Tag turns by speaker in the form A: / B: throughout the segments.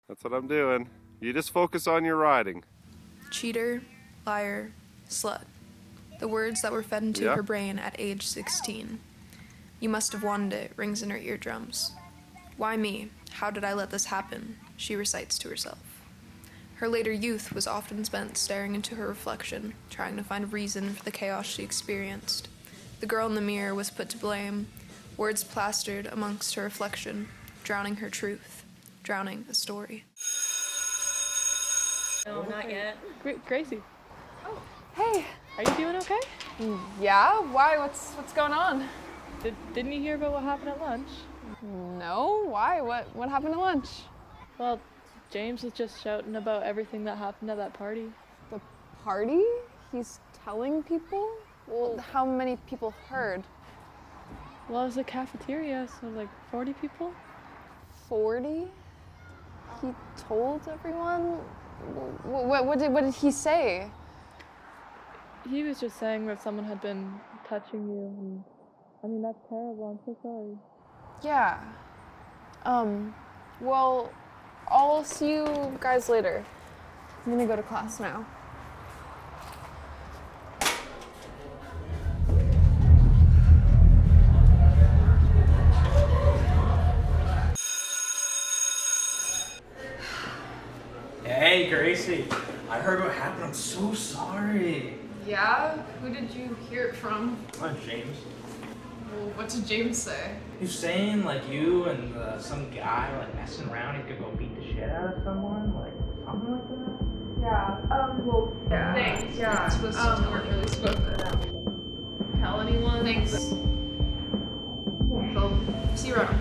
A: That's what I'm doing. You just focus on your riding.
B: Cheater, liar, slut. The words that were fed into her brain at age 16. You must have wanted it rings in her eardrums. Why me? How did I let this happen? She recites to herself. Her later youth was often spent staring into her reflection, trying to find a reason for the chaos she experienced. The girl in the mirror was put to blame, words plastered amongst her reflection, drowning her truth, drowning a story.
C: No, not yet.
D: Gracie.
C: Oh.
D: Hey. Are you doing okay?
E: Yeah? Why? What's going on?
D: Didn't you hear about what happened at lunch?
E: No? Why? What happened at lunch?
D: Well, James was just shouting about everything that happened at that party.
E: The party? He's telling people? Well, how many people heard?
D: Well, it was a cafeteria, so like 40 people.
E: 40? He told everyone? What did he say?
D: He was just saying that someone had been touching you, and I mean, that's terrible. I'm so sorry.
E: Yeah. Well, I'll see you guys later. I'm gonna go to class now.
F: Hey, Gracie. I heard what happened. I'm so sorry.
E: Yeah? Who did you hear it from?
F: James.
E: Well, what did James say?
F: He's saying like you and some guy like messing around. He could go beat the shit out of someone, like something like that.
E: Yeah. Well, yeah. Thanks. Yeah. We weren't really supposed to tell anyone. Thanks. So, see you around.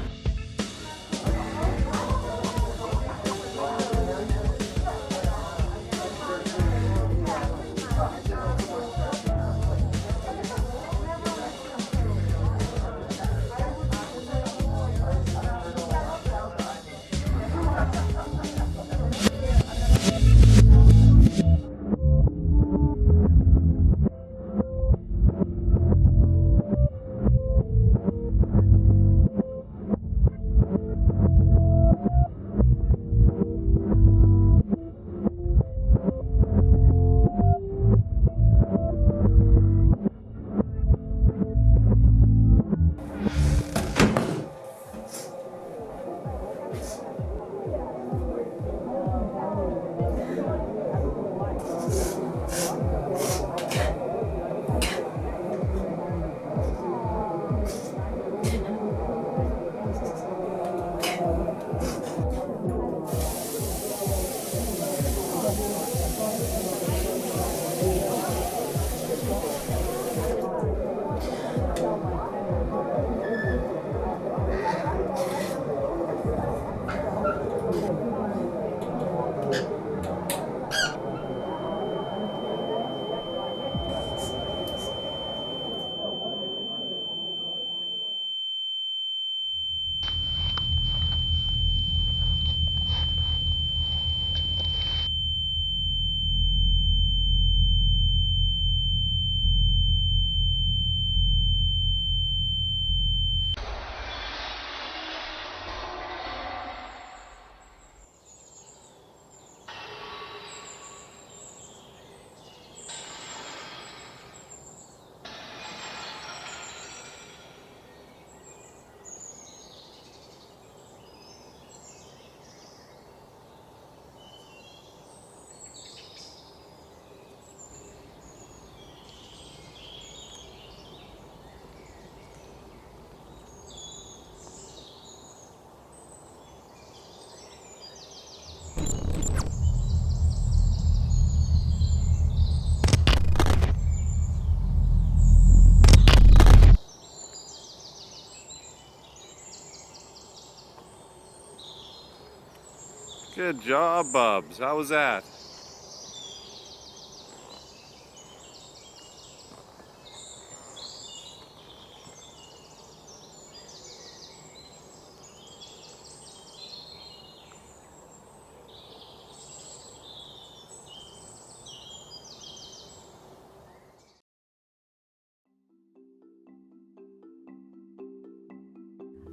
A: Good job, Bubs. How was that?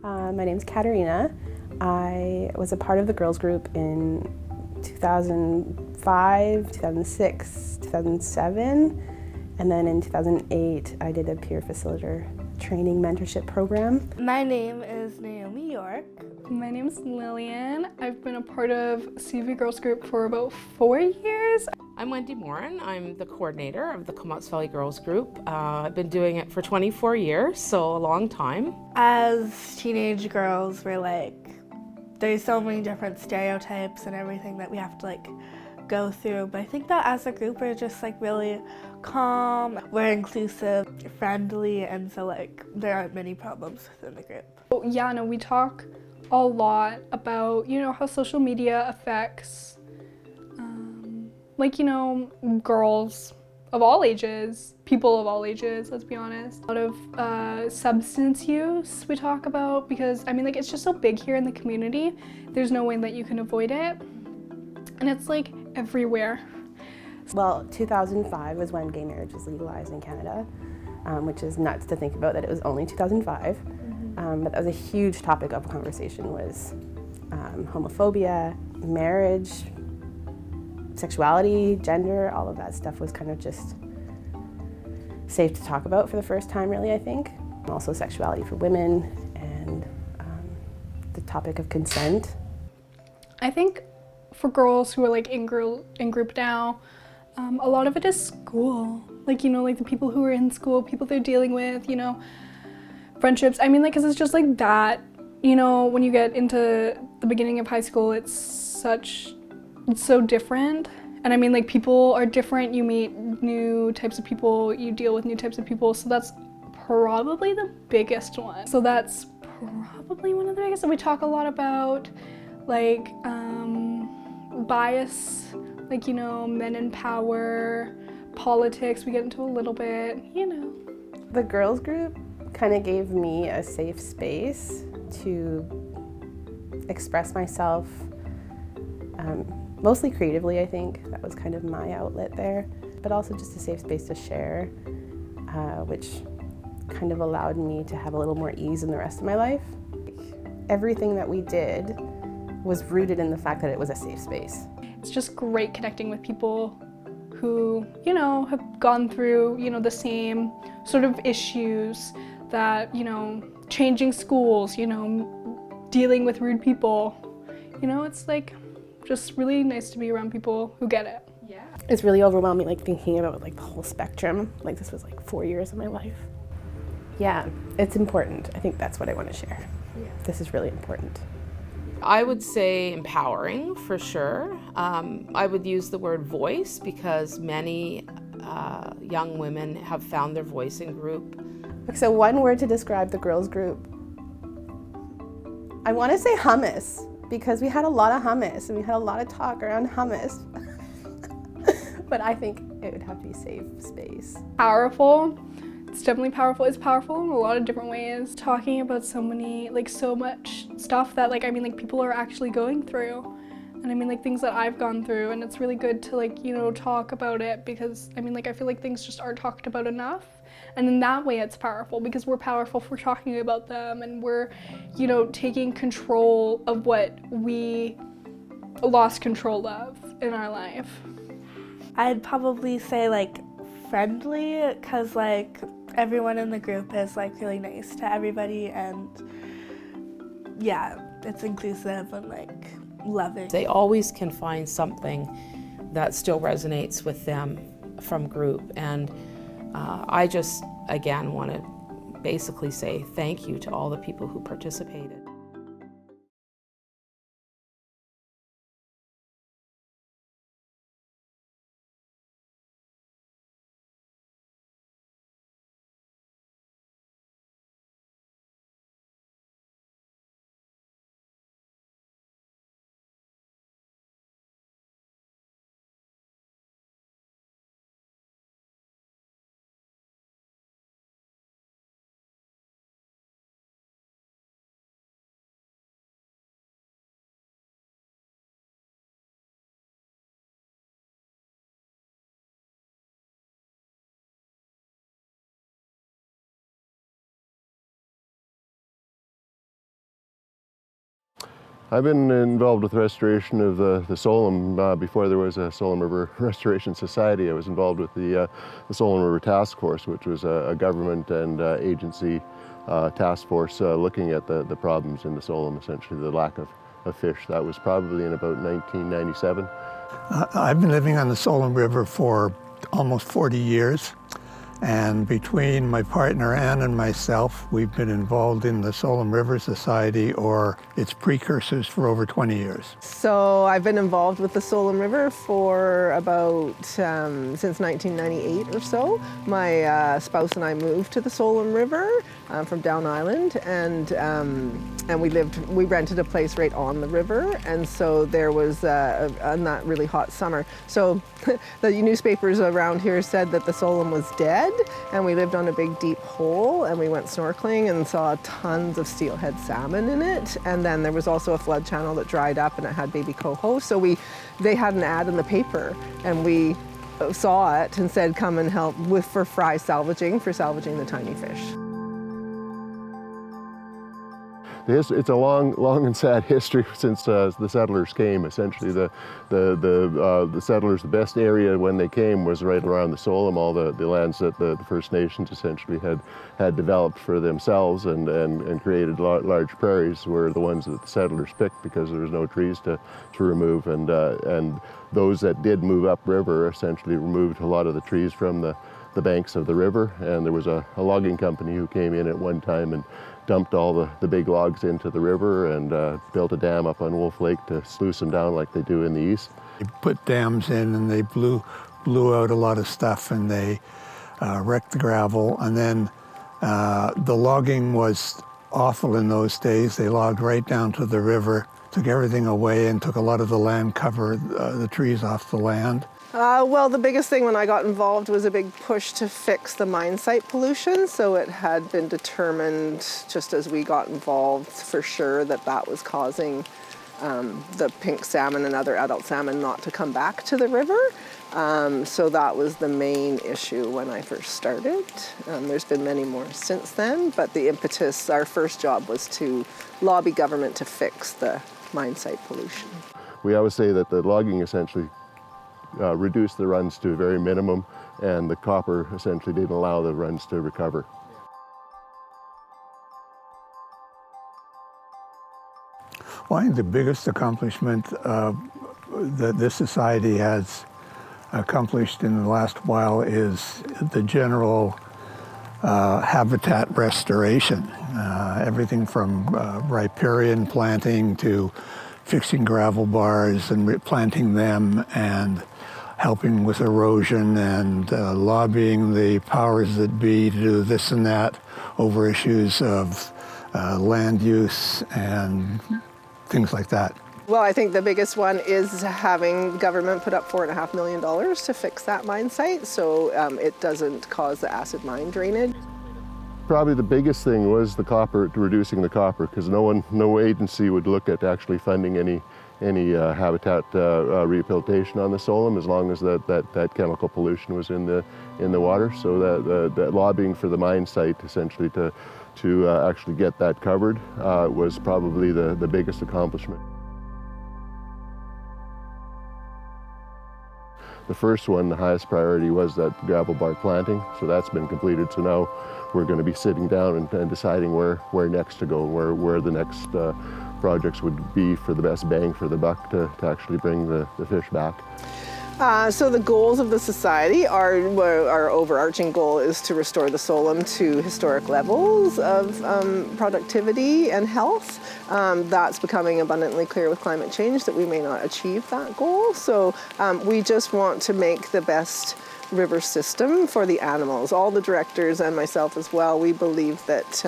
G: My name's Katerina.
C: I was a part of the girls group in 2005, 2006, 2007, and then in 2008 I did a peer facilitator training mentorship program.
G: My name is Naomi York.
H: My name is Lillian. I've been a part of CV Girls Group for about 4 years.
I: I'm Wendy Morin. I'm the coordinator of the Comox Valley Girls Group. I've been doing it for 24 years, so a long time.
G: As teenage girls, we're like, there's so many different stereotypes and everything that we have to like go through. But I think that as a group, we're just like really calm, we're inclusive, friendly, and so like there aren't many problems within the group.
H: Yeah, no, we talk a lot about, you know, how social media affects, like, you know, girls of all ages, people of all ages, let's be honest. A lot of substance use we talk about because, I mean, like, it's just so big here in the community. There's no way that you can avoid it. And it's like everywhere.
C: Well, 2005 was when gay marriage was legalized in Canada, which is nuts to think about that it was only 2005. But that was a huge topic of conversation was homophobia, marriage, sexuality, gender, all of that stuff was kind of just safe to talk about for the first time, really, I think. Also sexuality for women and the topic of consent.
H: I think for girls who are like in group now, a lot of it is school. Like, you know, like the people who are in school, people they're dealing with, you know, friendships. I mean, like, 'cause it's just like that, you know, when you get into the beginning of high school, it's so different. And I mean, like, people are different, you meet new types of people, you deal with new types of people, so that's probably the biggest one. So that's probably one of the biggest. And we talk a lot about, like, bias, like, you know, men in power, politics, we get into a little bit, you know.
C: The girls group kind of gave me a safe space to express myself, mostly creatively, I think. That was kind of my outlet there, but also just a safe space to share, which kind of allowed me to have a little more ease in the rest of my life. Everything that we did was rooted in the fact that it was a safe space.
H: It's just great connecting with people who, you know, have gone through, you know, the same sort of issues that, you know, changing schools, you know, dealing with rude people. You know, it's like just really nice to be around people who get it.
E: Yeah.
C: It's really overwhelming, like thinking about like the whole spectrum. Like this was like 4 years of my life. Yeah, it's important. I think that's what I want to share. Yeah. This is really important.
I: I would say empowering for sure. I would use the word voice because many young women have found their voice in group.
C: So one word to describe the girls group. I want to say hummus because we had a lot of hummus and we had a lot of talk around hummus. But I think it would have to be safe space.
H: Powerful. It's definitely powerful. It's powerful in a lot of different ways. Talking about so much stuff that, like, I mean, like, people are actually going through. And I mean, like, things that I've gone through, and it's really good to, like, you know, talk about it because, I mean, like, I feel like things just aren't talked about enough. And in that way, it's powerful because we're powerful for talking about them and we're, you know, taking control of what we lost control of in our life.
G: I'd probably say, like, friendly, because, like, everyone in the group is, like, really nice to everybody and, yeah, it's inclusive and, like, loving.
I: They always can find something that still resonates with them from group, and I just, again, want to basically say thank you to all the people who participated.
J: I've been involved with restoration of the Solom before there was a Solom River Restoration Society. I was involved with the Solom River Task Force, which was a government and agency task force looking at the problems in the Solom, essentially the lack of fish. That was probably in about 1997.
K: I've been living on the Solom River for almost 40 years. And between my partner Ann and myself, we've been involved in the Solom River Society or its precursors for over 20 years.
C: So I've been involved with the Solom River for about since 1998 or so. My spouse and I moved to the Solom River from Down Island, and we rented a place right on the river, and so there was on that really hot summer. So the newspapers around here said that the Solom was dead, and we lived on a big deep hole, and we went snorkeling and saw tons of steelhead salmon in it. And then there was also a flood channel that dried up and it had baby coho. So they had an ad in the paper, and we saw it and said, come and help for fry salvaging, for salvaging the tiny fish.
J: It's a long and sad history since the settlers came. Essentially, the settlers, the best area when they came was right around the Solom. All the lands that the First Nations essentially had developed for themselves and created large prairies were the ones that the settlers picked because there was no trees to remove. And those that did move upriver essentially removed a lot of the trees from the banks of the river. And there was a logging company who came in at one time and dumped all the big logs into the river and built a dam up on Wolf Lake to sluice them down like they do in the east.
K: They put dams in and they blew out a lot of stuff, and they wrecked the gravel. And then the logging was awful in those days. They logged right down to the river, took everything away, and took a lot of the land cover, the trees off the land.
C: Well, the biggest thing when I got involved was a big push to fix the mine site pollution. So it had been determined, just as we got involved, for sure that was causing the pink salmon and other adult salmon not to come back to the river. So that was the main issue when I first started. There's been many more since then, but the impetus, our first job was to lobby government to fix the mine site pollution.
J: We always say that the logging essentially reduced the runs to a very minimum, and the copper essentially didn't allow the runs to recover.
K: Well, I think the biggest accomplishment that this society has accomplished in the last while is the general habitat restoration. Everything from riparian planting to fixing gravel bars and replanting them, and helping with erosion, and lobbying the powers that be to do this and that over issues of land use and things like that.
C: Well, I think the biggest one is having government put up $4.5 million to fix that mine site so it doesn't cause the acid mine drainage.
J: Probably the biggest thing was the copper, reducing the copper, because no agency would look at actually funding any habitat rehabilitation on the Solom as long as that chemical pollution was in the water. So that lobbying for the mine site essentially to actually get that covered was probably the biggest accomplishment. The first one, the highest priority, was that gravel bar planting. So that's been completed. So now we're going to be sitting down and deciding where next to go, where the next projects would be for the best bang for the buck to actually bring the fish back.
C: So the goals of the society our overarching goal is to restore the Solom to historic levels of productivity and health. That's becoming abundantly clear with climate change that we may not achieve that goal. So we just want to make the best river system for the animals. All the directors and myself as well, we believe that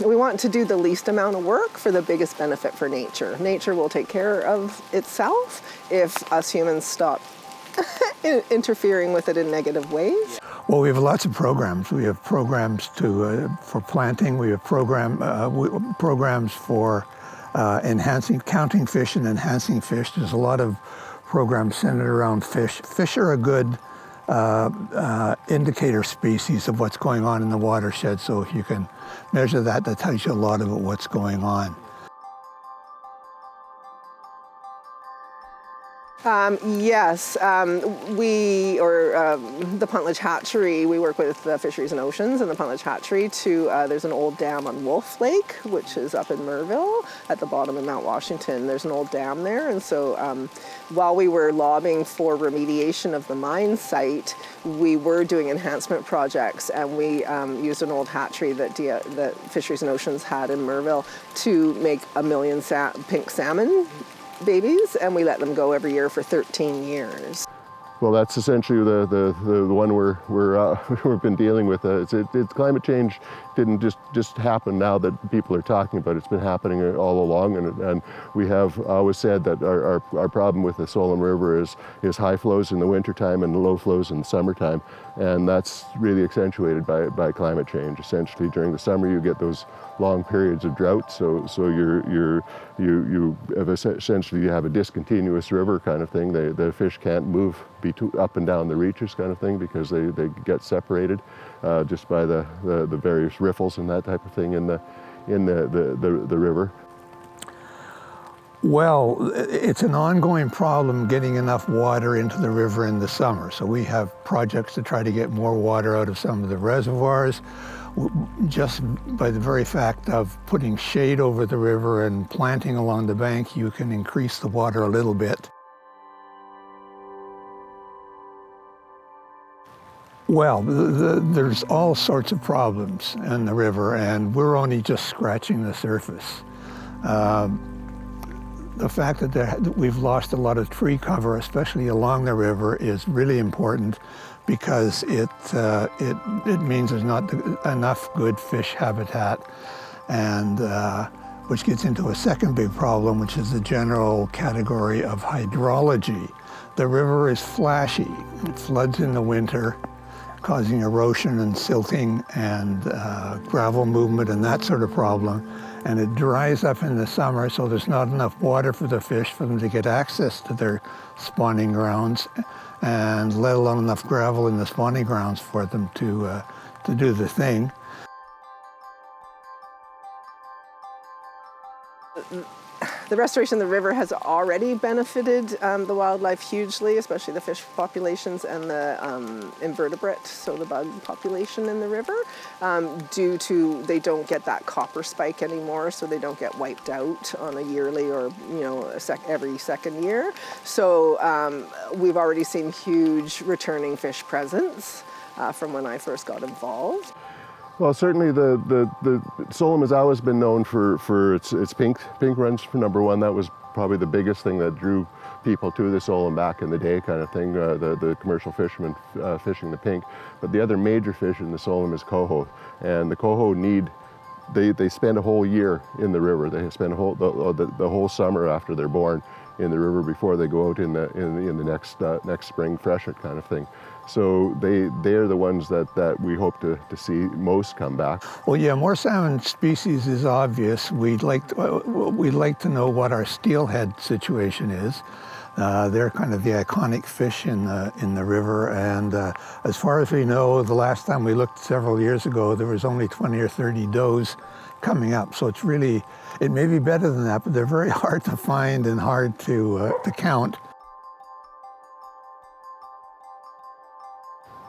C: we want to do the least amount of work for the biggest benefit for nature. Nature will take care of itself if us humans stop interfering with it in negative ways.
K: Well, we have lots of programs. We have programs for planting. We have programs for counting fish and enhancing fish. There's a lot of programs centered around fish. Fish are a good indicator species of what's going on in the watershed. So if you can measure that, that tells you a lot about what's going on.
C: Yes, the Puntledge Hatchery, we work with Fisheries and Oceans and the Puntledge Hatchery there's an old dam on Wolf Lake, which is up in Merville at the bottom of Mount Washington. There's an old dam there, and so while we were lobbying for remediation of the mine site, we were doing enhancement projects, and we used an old hatchery that Fisheries and Oceans had in Merville to make 1 million pink salmon babies, and we let them go every year for 13 years.
J: Well, that's essentially the one we've been dealing with. It's climate change didn't just happen now that people are talking about it. It's been happening all along, and we have always said that our problem with the Solom River is high flows in the wintertime and low flows in the summertime, and that's really accentuated by climate change. Essentially, during the summer you get those long periods of drought, so you have essentially you have a discontinuous river kind of thing. The fish can't move up and down the reaches kind of thing because they get separated just by the various riffles and that type of thing in the river.
K: Well, it's an ongoing problem getting enough water into the river in the summer. So we have projects to try to get more water out of some of the reservoirs. Just by the very fact of putting shade over the river and planting along the bank, you can increase the water a little bit. Well, there's all sorts of problems in the river, and we're only just scratching the surface. The fact that we've lost a lot of tree cover, especially along the river, is really important because it means there's not enough good fish habitat, and which gets into a second big problem, which is the general category of hydrology. The river is flashy. It floods in the winter, causing erosion and silting and gravel movement and that sort of problem. And it dries up in the summer, so there's not enough water for the fish for them to get access to their spawning grounds, and let alone enough gravel in the spawning grounds for them to do the thing.
C: The restoration of the river has already benefited the wildlife hugely, especially the fish populations and the invertebrate, so the bug population in the river, due to they don't get that copper spike anymore, so they don't get wiped out on a yearly or every second year. So we've already seen huge returning fish presence from when I first got involved.
J: Well, certainly the Solom has always been known for its pink runs for number one. That was probably the biggest thing that drew people to the Solom back in the day kind of thing, the commercial fishermen fishing the pink. But the other major fish in the Solom is coho, and the coho they spend a whole year in the river. They spend the whole summer after they're born in the river before they go out in the next spring freshet kind of thing. So they're the ones that we hope to see most come back.
K: Well, yeah, more salmon species is obvious. We'd like to know what our steelhead situation is. They're kind of the iconic fish in the river, and as far as we know, the last time we looked several years ago, there was only 20 or 30 does coming up. So it's really, it may be better than that, but they're very hard to find and hard to count.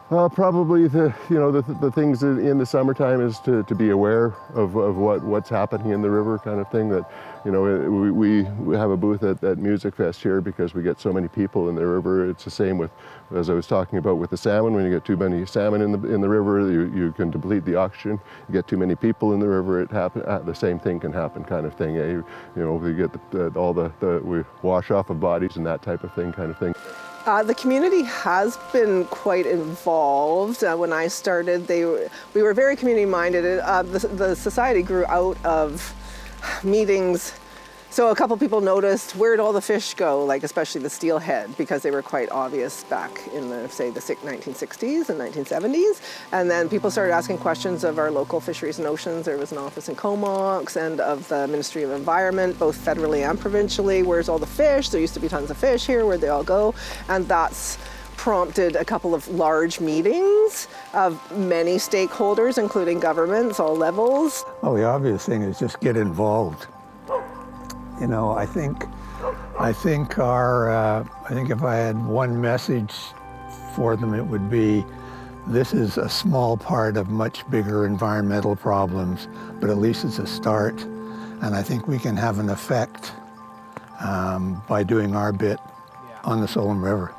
J: Probably the things in the summertime is to be aware of what's happening in the river kind of thing. That we have a booth at Music Fest here because we get so many people in the river. It's the same with, as I was talking about, with the salmon. When you get too many salmon in the river, you can deplete the oxygen. You get too many people in the river, the same thing can happen kind of thing. We get we wash off of bodies and that type of thing kind of thing.
C: The community has been quite involved. When I started, we were very community-minded. The society grew out of meetings. So a couple people noticed, where'd all the fish go, like especially the steelhead, because they were quite obvious back in the 1960s and 1970s. And then people started asking questions of our local Fisheries and Oceans. There was an office in Comox, and of the Ministry of Environment, both federally and provincially. Where's all the fish? There used to be tons of fish here, where'd they all go? And that's prompted a couple of large meetings of many stakeholders, including governments, all levels.
K: Well, the obvious thing is just get involved. You know, I think if I had one message for them, it would be, this is a small part of much bigger environmental problems, but at least it's a start. And I think we can have an effect by doing our bit on the Solom River.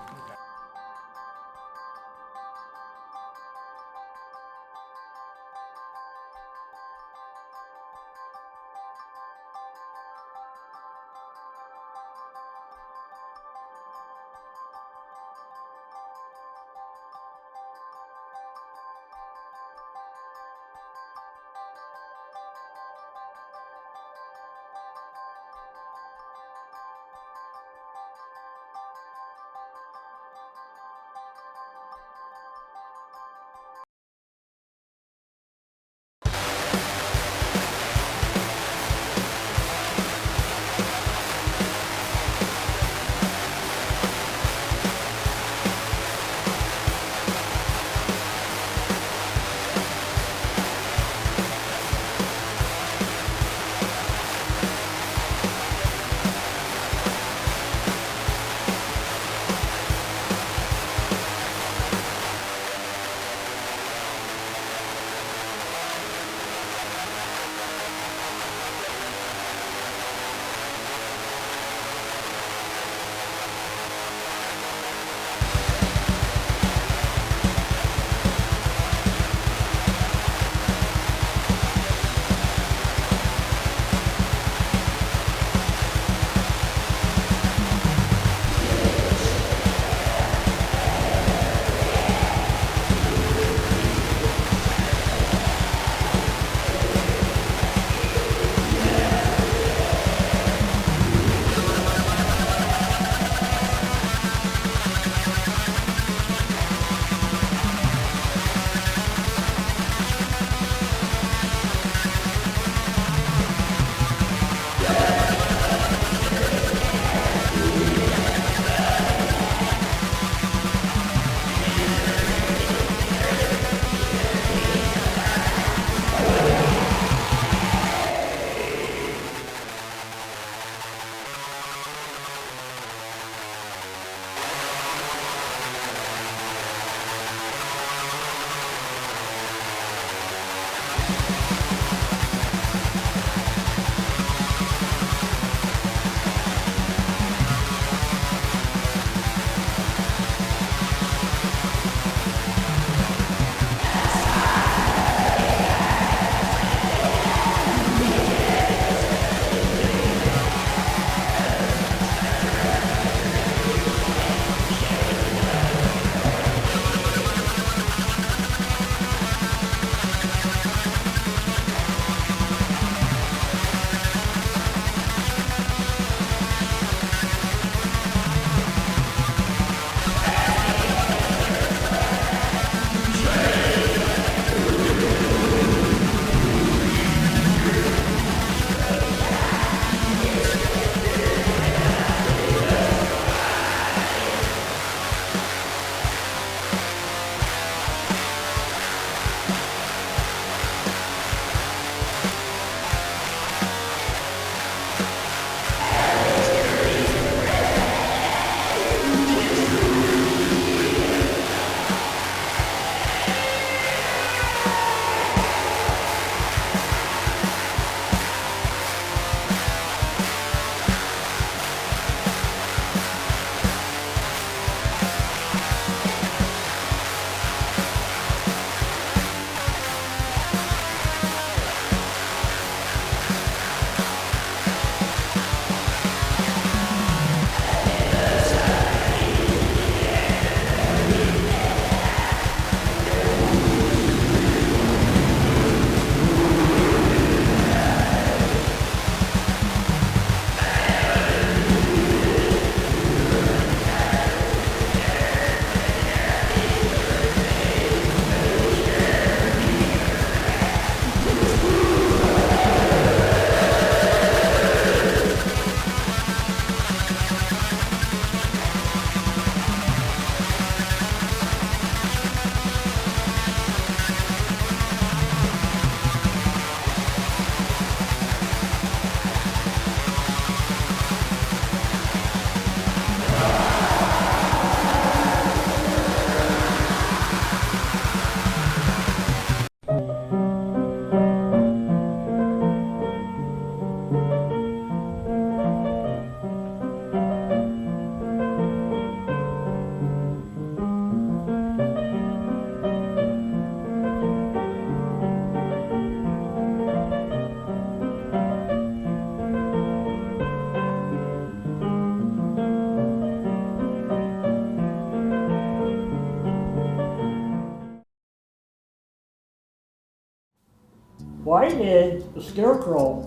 L: Why did the Scarecrow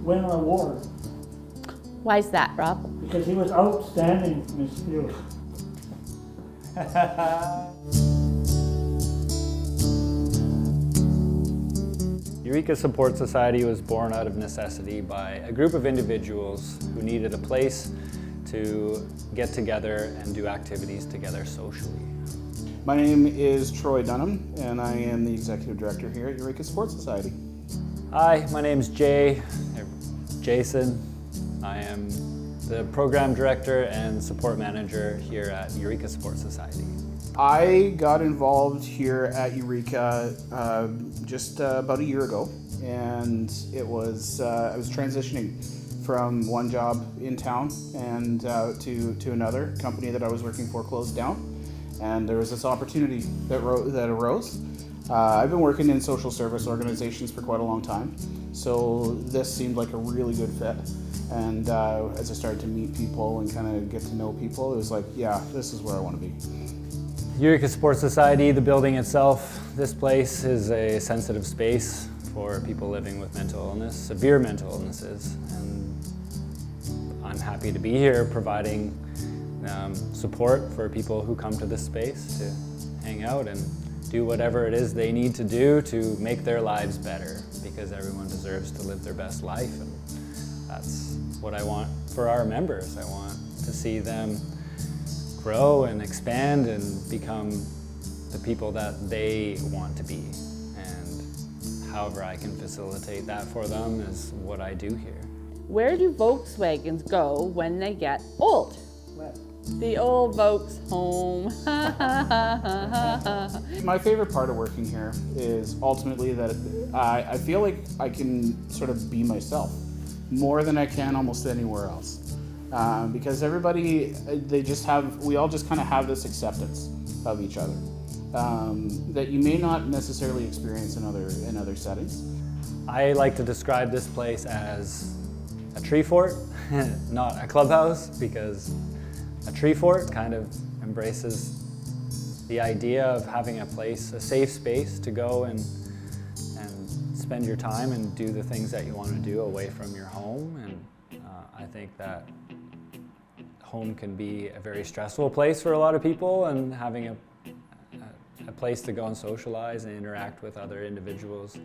L: win an award?
M: Why is that, Rob?
L: Because he was outstanding in his field.
N: Eureka Support Society was born out of necessity by a group of individuals who needed a place to get together and do activities together socially.
O: My name is Troy Dunham, and I am the Executive Director here at Eureka Support Society.
N: Hi, my name's Jason. I am the Program Director and Support Manager here at Eureka Support Society.
O: I got involved here at Eureka just about a year ago, and I was transitioning from one job in town and to another. Company that I was working for closed down, and there was this opportunity that arose. I've been working in social service organizations for quite a long time, so this seemed like a really good fit. And as I started to meet people and kind of get to know people, it was like, yeah, this is where I want to be.
N: Eureka Support Society, the building itself, this place is a sensitive space for people living with mental illness, severe mental illnesses. And I'm happy to be here providing support for people who come to this space to hang out and do whatever it is they need to do to make their lives better, because everyone deserves to live their best life. And that's what I want for our members. I want to see them grow and expand and become the people that they want to be. And however I can facilitate that for them is what I do here.
M: Where do Volkswagens go when they get old? The old Volks home.
O: My favorite part of working here is ultimately that I feel like I can sort of be myself more than I can almost anywhere else. Because everybody, we all just kind of have this acceptance of each other that you may not necessarily experience in other settings.
N: I like to describe this place as a tree fort, not a clubhouse, because a tree fort kind of embraces the idea of having a place, a safe space to go and spend your time and do the things that you want to do away from your home. And I think that home can be a very stressful place for a lot of people, and having a place to go and socialize and interact with other individuals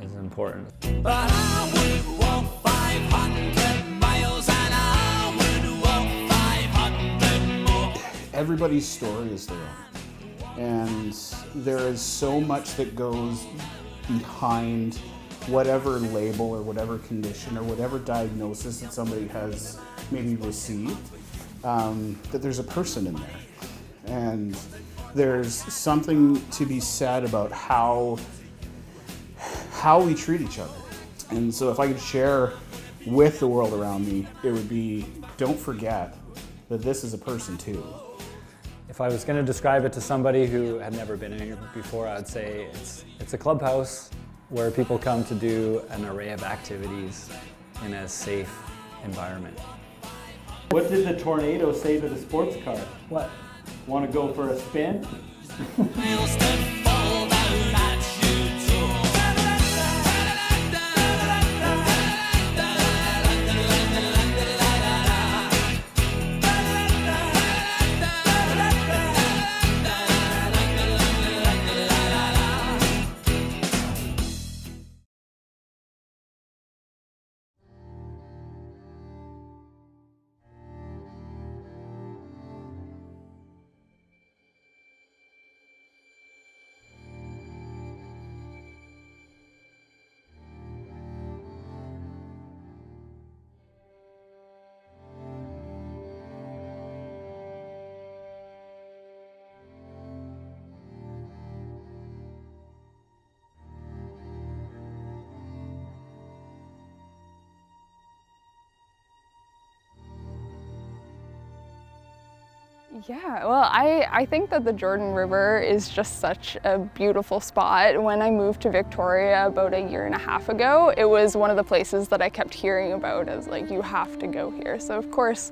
N: is important.
P: But I would walk 500 miles and I would walk 500 more.
O: Everybody's story is their own, and there is so much that goes behind whatever label or whatever condition or whatever diagnosis that somebody has maybe received, that there's a person in there. And there's something to be said about how we treat each other. And so if I could share with the world around me, it would be, don't forget that this is a person too.
N: If I was going to describe it to somebody who had never been in here before, I'd say it's a clubhouse where people come to do an array of activities in a safe environment.
L: What did the tornado say to the sports car? What? Want to go for a spin?
Q: Yeah, well, I think that the Jordan River is just such a beautiful spot. When I moved to Victoria about 1.5 years ago, it was one of the places that I kept hearing about as like, you have to go here. So of course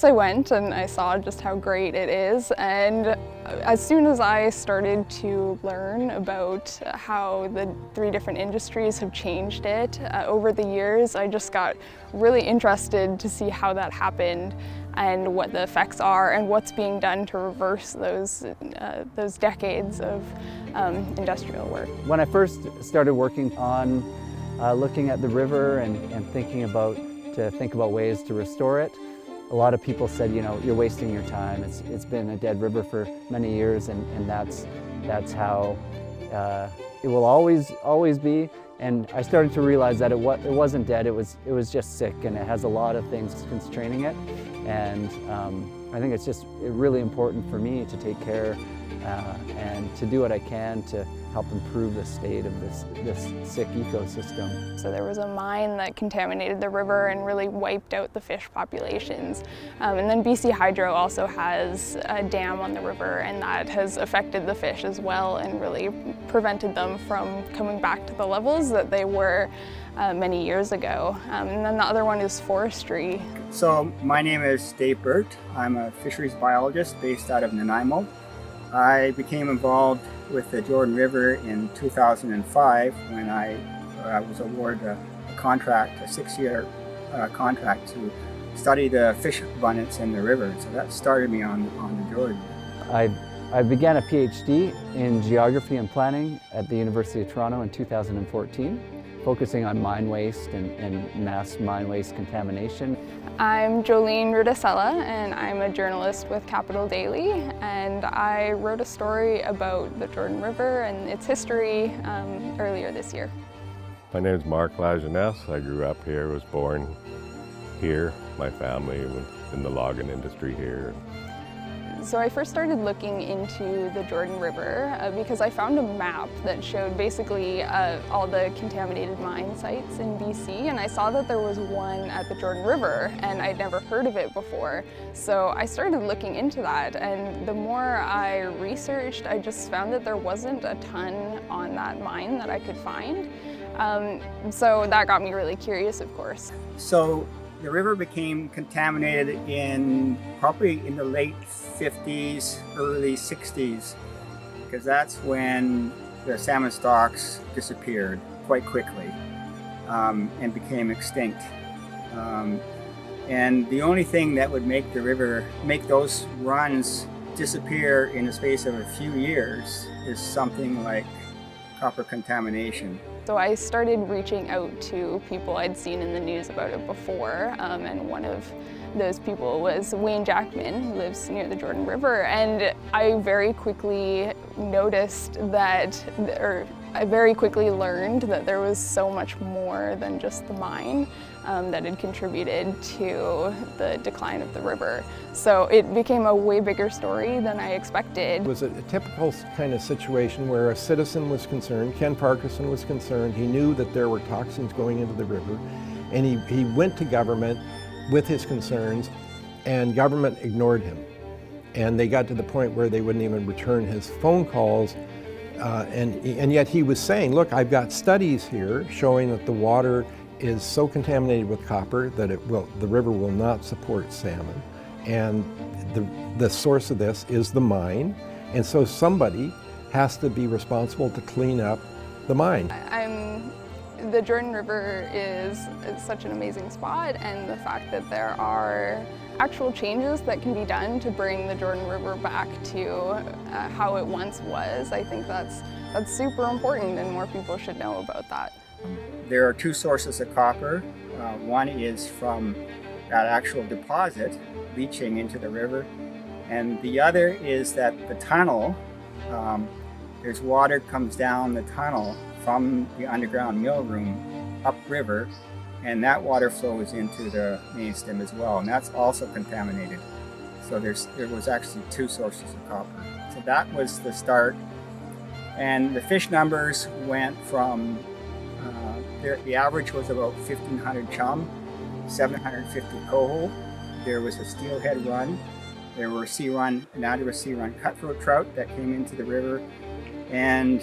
Q: I went and I saw just how great it is. And as soon as I started to learn about how the 3 different industries have changed it over the years, I just got really interested to see how that happened and what the effects are and what's being done to reverse those decades of industrial work.
R: When I first started working on looking at the river and thinking about ways to restore it, a lot of people said, you know, you're wasting your time. It's been a dead river for many years, and that's how it will always be. And I started to realize that it wasn't dead. It was just sick, and it has a lot of things constraining it. And I think it's just really important for me to take care and to do what I can to help improve the state of this sick ecosystem.
Q: So there was a mine that contaminated the river and really wiped out the fish populations. And then BC Hydro also has a dam on the river, and that has affected the fish as well and really prevented them from coming back to the levels that they were many years ago. And then the other one is forestry.
S: So my name is Dave Burt. I'm a fisheries biologist based out of Nanaimo. I became involved with the Jordan River in 2005 when I was awarded a contract, a 6-year contract to study the fish abundance in the river. So that started me on the Jordan.
R: I began a PhD in geography and planning at the University of Toronto in 2014, focusing on mine waste and mass mine waste contamination.
Q: I'm Jolene Rudisella, and I'm a journalist with Capital Daily, and I wrote a story about the Jordan River and its history earlier this year.
A: My name is Mark Lajeunesse. I grew up here, was born here. My family was in the logging industry here.
Q: So I first started looking into the Jordan River because I found a map that showed basically all the contaminated mine sites in BC, and I saw that there was one at the Jordan River, and I'd never heard of it before. So I started looking into that, and the more I researched, I just found that there wasn't a ton on that mine that I could find. So that got me really curious, of course.
S: So the river became contaminated probably in the late 50s, early 60s, because that's when the salmon stocks disappeared quite quickly and became extinct. And the only thing that would make the river, make those runs disappear in the space of a few years is something like copper contamination.
Q: So I started reaching out to people I'd seen in the news about it before, and one of those people was Wayne Jackman, who lives near the Jordan River, and I very quickly noticed that, or I very quickly learned that there was so much more than just the mine that had contributed to the decline of the river. So it became a way bigger story than I expected.
T: It was a typical kind of situation where a citizen was concerned, Ken Parkinson was concerned, he knew that there were toxins going into the river, and he went to government with his concerns, and government ignored him. And they got to the point where they wouldn't even return his phone calls, and yet he was saying, look, I've got studies here showing that the water is so contaminated with copper that the river will not support salmon. And the source of this is the mine. And so somebody has to be responsible to clean up the mine.
Q: The Jordan River is such an amazing spot, and the fact that there are actual changes that can be done to bring the Jordan River back to how it once was, I think that's super important, and more people should know about that.
S: There are 2 sources of copper. One is from that actual deposit leaching into the river, and the other is that the tunnel, there's water comes down the tunnel from the underground mill room upriver, and that water flows into the main stem as well, and that's also contaminated. So there was actually 2 sources of copper. So that was the start, and the fish numbers went from the average was about 1,500 chum, 750 coho. There was a steelhead run, There were anadromous sea-run cutthroat trout that came into the river, and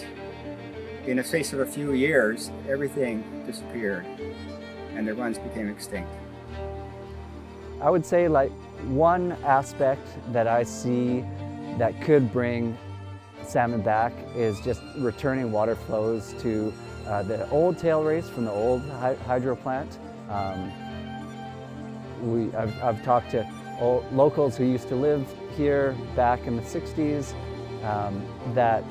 S: in the space of a few years, everything disappeared, and the runs became extinct.
R: I would say like one aspect that I see that could bring salmon back is just returning water flows to the old tail race from the old hydro plant. I've talked to locals who used to live here back in the 60s that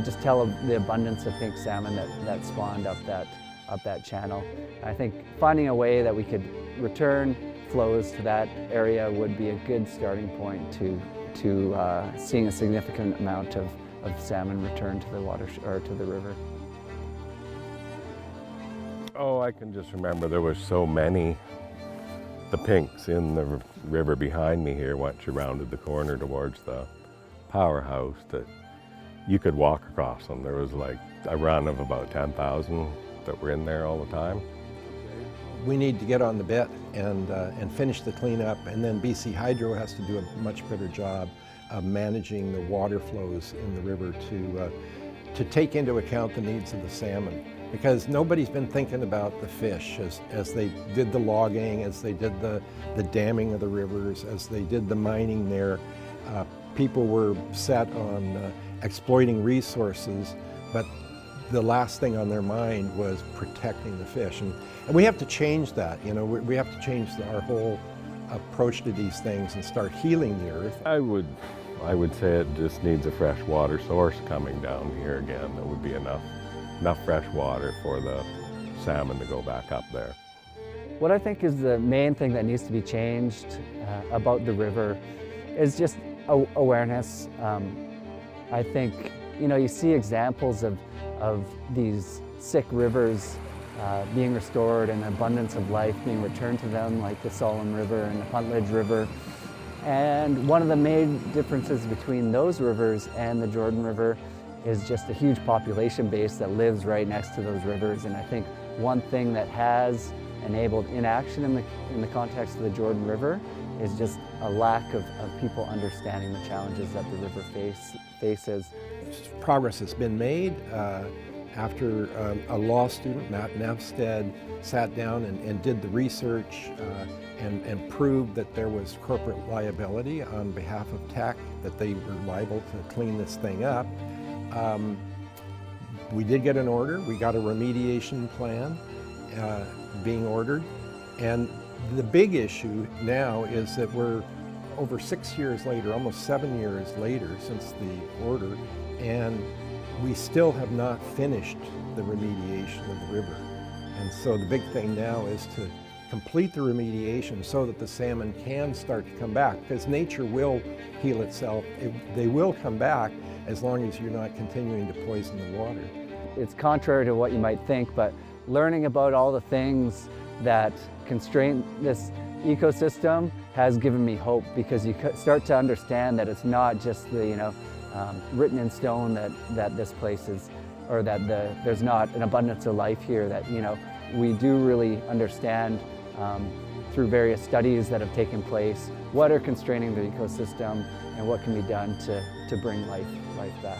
R: just tell of the abundance of pink salmon that spawned up that channel. I think finding a way that we could return flows to that area would be a good starting point to seeing a significant amount of salmon return to the water or to the river.
A: Oh, I can just remember there were so many. The pinks in the river behind me here, once you rounded the corner towards the powerhouse, that you could walk across them. There was like a run of about 10,000 that were in there all the time.
T: We need to get on the bit and finish the cleanup, and then BC Hydro has to do a much better job of managing the water flows in the river to take into account the needs of the salmon. Because nobody's been thinking about the fish as they did the logging, as they did the damming of the rivers, as they did the mining there. People were set on exploiting resources, but the last thing on their mind was protecting the fish. And we have to change that. You know, we have to change our whole approach to these things and start healing the earth.
A: I would say it just needs a fresh water source coming down here again. That would be enough fresh water for the salmon to go back up there.
R: What I think is the main thing that needs to be changed about the river is just awareness. I think, you know, you see examples of these sick rivers being restored and abundance of life being returned to them, like the Solemn River and the Puntledge River. And one of the main differences between those rivers and the Jordan River is just a huge population base that lives right next to those rivers. And I think one thing that has enabled inaction in the context of the Jordan River is just a lack of people understanding the challenges that the river faces.
T: Progress has been made after a law student, Matt Nevsted, sat down and did the research and proved that there was corporate liability on behalf of Tech, that they were liable to clean this thing up. We did get an order. We got a remediation plan being ordered. And the big issue now is that we're over 6 years later, almost 7 years later since the order, and we still have not finished the remediation of the river. And so the big thing now is to complete the remediation so that the salmon can start to come back, because nature will heal itself. They will come back as long as you're not continuing to poison the water.
R: It's contrary to what you might think, but learning about all the things that constrain this ecosystem has given me hope, because you start to understand that it's not just the written in stone that this place is, or that there's not an abundance of life here, that we do really understand through various studies that have taken place what are constraining the ecosystem and what can be done to bring life back.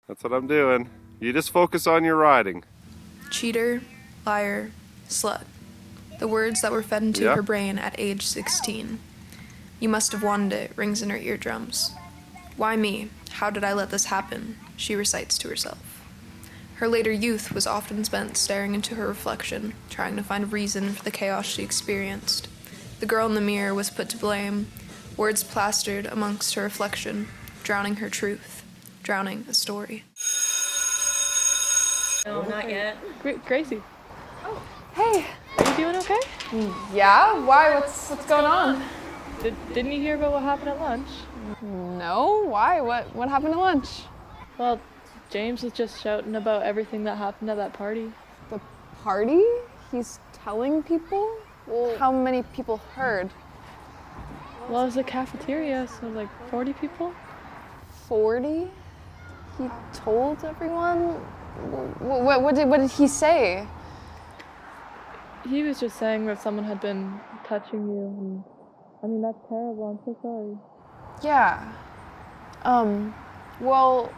U: That's what I'm doing. You just focus on your riding.
B: Cheater, liar, slut. The words that were fed into her brain at age 16. You must have wanted it, rings in her eardrums. Why me? How did I let this happen? She recites to herself. Her later youth was often spent staring into her reflection, trying to find a reason for the chaos she experienced. The girl in the mirror was put to blame, words plastered amongst her reflection, drowning her truth, drowning a story.
D: No, not yet. Gracie.
Q: Oh, hey.
D: Are you doing okay?
Q: Yeah, why? What's going on?
D: Didn't you hear about what happened at lunch?
Q: No, why? What happened at lunch?
D: Well, James was just shouting about everything that happened at that party.
Q: The party? He's telling people? Well, how many people heard?
D: Well, it was a cafeteria, so like 40 people.
Q: 40? He told everyone? What did he say?
D: He was just saying that someone had been touching you, and I mean, that's terrible. I'm so sorry.
Q: Yeah. Well,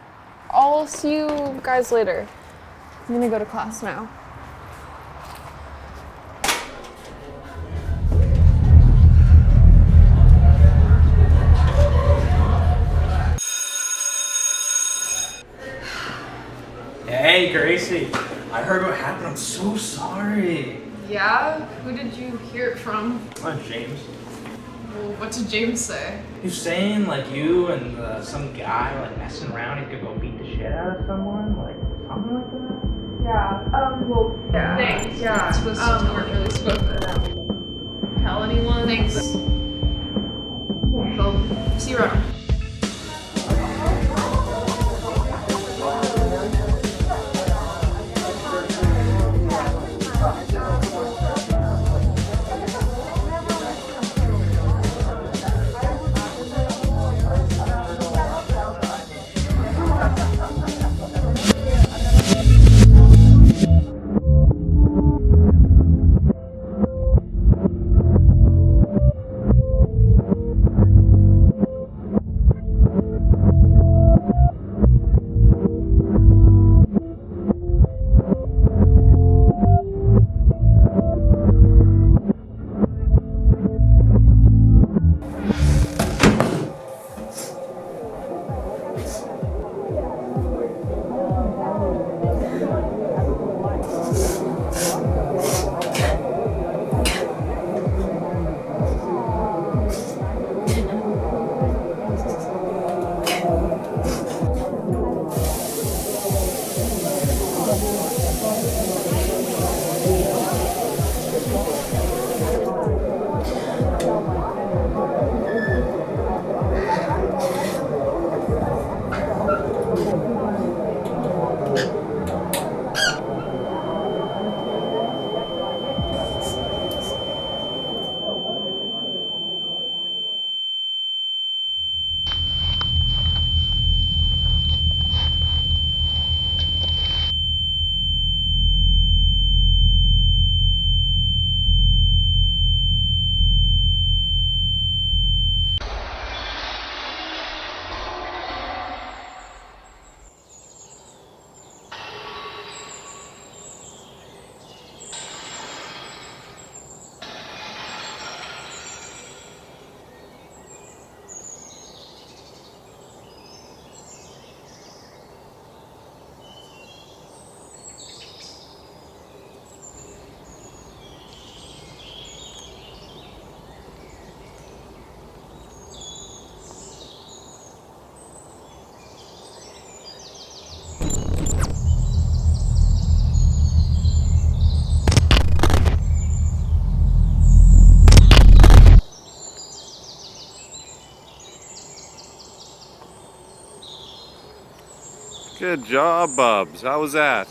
Q: I'll see you guys later. I'm gonna go to class now.
F: Hey, Gracie. I heard what happened. I'm so sorry.
Q: Yeah? Who did you hear it from?
F: James.
Q: Well, what did James say?
F: He was saying like you and some guy like messing around. He could go beat the shit out of someone, like something like that.
Q: Yeah. Well, yeah. Thanks. Yeah. Supposed to we weren't really supposed to tell anyone. Thanks. So, see you around.
U: Good job, Bubs. How was that?